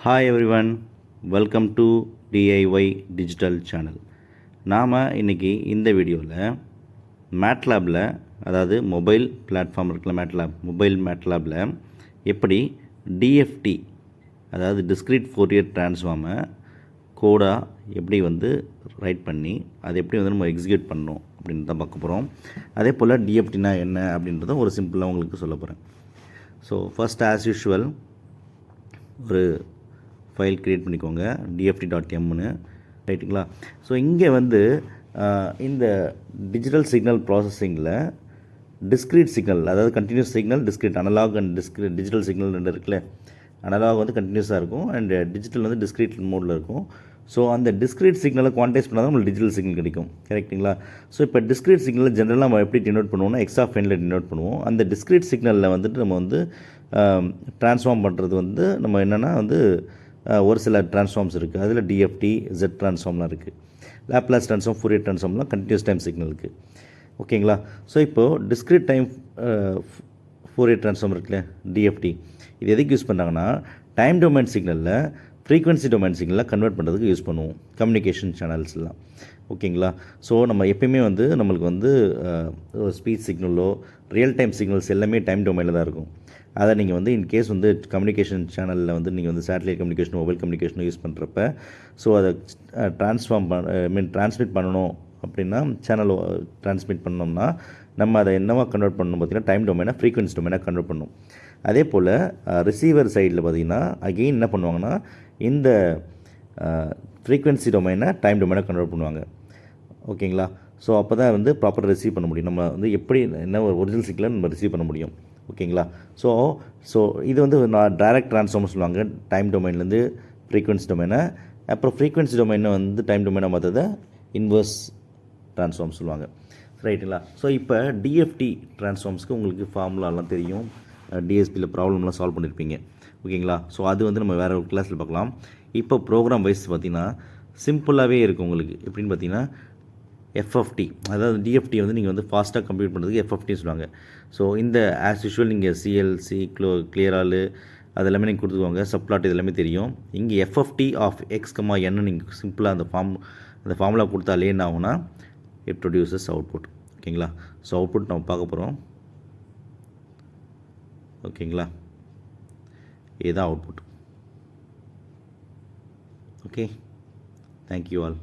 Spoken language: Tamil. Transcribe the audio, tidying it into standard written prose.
Hi everyone, welcome to DIY digital channel. நாம் இன்றைக்கி இந்த வீடியோவில் மேட்லாபில், அதாவது மொபைல் பிளாட்ஃபார்ம் இருக்குல்ல, மேட்லாபில் எப்படி டிஎஃப்டி, அதாவது டிஸ்க்ரீட் ஃபோரியர் ட்ரான்ஸ்ஃபார்மை கோடாக எப்படி ரைட் பண்ணி அதை எப்படி நம்ம எக்ஸிக்யூட் பண்ணணும் அப்படின்னு தான் பார்க்க போகிறோம். அதே போல் டிஎஃப்டினா என்ன அப்படின்றத ஒரு சிம்பிளாக உங்களுக்கு சொல்ல போகிறேன். ஸோ ஃபஸ்ட் ஆஸ் யூஷுவல் ஒரு ஃபைல் க்ரியேட் பண்ணிக்கோங்க, dft.mனு, ரைட்டுங்களா. ஸோ இங்கே இந்த டிஜிட்டல் சிக்னல் ப்ராசஸிங்கில் டிஸ்க்ரீட் சிக்னல், அதாவது continuous signal, discrete analog and digital signal ரெண்டு இருக்குல்ல. அனலாக் கண்டினியூஸாக இருக்கும் அண்ட் டிஜிட்டல் டிஸ்க்ரீட் மோடில் இருக்கும். ஸோ அந்த டிஸ்க்ரீட் சிக்னலை குவான்டைஸ் பண்ணால் தான் நம்மளுக்கு டிஜிட்டல் சிக்னல் கிடைக்கும், கரெக்டுங்களா. ஸோ இப்போ டிஸ்க்ரீட் சிக்னலில் ஜென்ரலாக நம்ம எப்படி டினோட் பண்ணுவோம்னா எக்ஸ் ஆஃப் என்ல டினோட் பண்ணுவோம். அந்த டிஸ்க்ரீட் சிக்னலில் நம்ம ட்ரான்ஸ்ஃபார்ம் பண்ணுறது நம்ம என்னென்னா ஒரு சில ட்ரான்ஸ்ஃபார்ம்ஸ் இருக்குது. அதில் டிஎஃப்டி, ஜெட் ட்ரான்ஸ்ஃபார்ம்லாம் இருக்குது. லேப்லாஸ் ட்ரான்ஸ்ஃபார்ம், ஃபோரியர் ட்ரான்ஸ்ஃபார்ம்லாம் கண்டினியூஸ் டைம் சிக்னலுக்கு, ஓகேங்களா. ஸோ இப்போது டிஸ்க்ரீட் டைம் ஃபோரியர் ட்ரான்ஸ்ஃபார்ம் இருக்குல்ல, டிஎஃப்டி, இது எதுக்கு யூஸ் பண்ணுறாங்கன்னா டைம் டொமைன் சிக்னலில் ஃப்ரீக்வன்சி டொமைன் சிக்னலில் கன்வெர்ட் பண்ணுறதுக்கு யூஸ் பண்ணுவோம், கம்யூனிகேஷன் சேனல்ஸ்லாம், ஓகேங்களா. ஸோ நம்ம எப்பயுமே நம்மளுக்கு ஸ்பீச் சிக்னலோ ரியல் டைம் சிக்னல்ஸ் எல்லாமே டைம் டொமைனில் தான் இருக்கும். அதை நீங்கள் இன்கேஸ் கம்யூனிகேஷன் சேனலில் நீங்கள் satellite communication, mobile communication use பண்ணுறப்ப, ஸோ அதை ட்ரான்ஸ்மிட் பண்ணணும் அப்படின்னா, சேனல் ட்ரான்ஸ்மிட் பண்ணோம்னா நம்ம அதை என்னவா கன்வெர்ட் பண்ணணும் பார்த்திங்கன்னா டைம் டொமைனாக ஃப்ரீக்வன்சி டொமைனாக கன்வெர்ட் பண்ணணும். அதே போல் ரிசீவர் சைடில் பார்த்திங்கன்னா அகெயின் என்ன பண்ணுவாங்கன்னா இந்த ஃப்ரீக்வன்சி டொமைனை டைம் டொமைனாக கன்வெர்ட் பண்ணுவாங்க, ஓகேங்களா. ஸோ அப்போ தான் ப்ராப்பராக ரிசீவ் பண்ண முடியும். நம்ம எப்படி என்ன ஒரு ஒரிஜினல் சிக்னலை நம்ம ரிசீவ் பண்ண முடியும், ஓகேங்களா. ஸோ இது நான் டைரக்ட் ட்ரான்ஸ்ஃபார்ம் சொல்லுவாங்க, டைம் டொமைன்லேருந்து ஃப்ரீக்வன்சி டொமைனை. அப்புறம் ஃப்ரீக்வன்சி டொமைனை டைம் டொமைனாக பார்த்ததை இன்வர்ஸ் ட்ரான்ஸ்ஃபார்ம் சொல்லுவாங்க, ரைட்டுங்களா. ஸோ இப்போ டிஎஃப்டி ட்ரான்ஸ்ஃபார்ம்ஸ்க்கு உங்களுக்கு ஃபார்முலாலாம் தெரியும், டிஎஸ்பியில் ப்ராப்ளம்லாம் சால்வ் பண்ணியிருப்பீங்க, ஓகேங்களா. ஸோ அது நம்ம வேறு ஒரு கிளாஸில் பார்க்கலாம். இப்போ ப்ரோக்ராம் வைஸ் பார்த்திங்கன்னா சிம்பிளாகவே இருக்குது உங்களுக்கு. எப்படின்னு பார்த்தீங்கன்னா எஃப்எஃப்டி, அதாவது டிஎஃப்டி நீங்கள் ஃபாஸ்ட்டாக கம்ப்யூட் பண்ணுறதுக்கு எஃப்எஃப்டி சொல்லுவாங்க. ஸோ இந்த ஆஸ் யூஷுவல் நீங்கள் சிஎல்சி, கிளியரால் அது எல்லாமே நீங்கள் கொடுத்துக்கோங்க, சப்ளாட் இது எல்லாமே தெரியும். இங்கே எஃப்எஃப்டி ஆஃப் எக்ஸ் கமா என்னு நீங்கள் சிம்பிளாக அந்த ஃபார்முலா கொடுத்தாலே என்ன ஆகும்னா இட் ப்ரொடியூசஸ் அவுட்புட், ஓகேங்களா. ஸோ அவுட்புட் நம்ம பார்க்க போகிறோம், ஓகேங்களா. இதுதான் அவுட்புட். Okay, thank you all.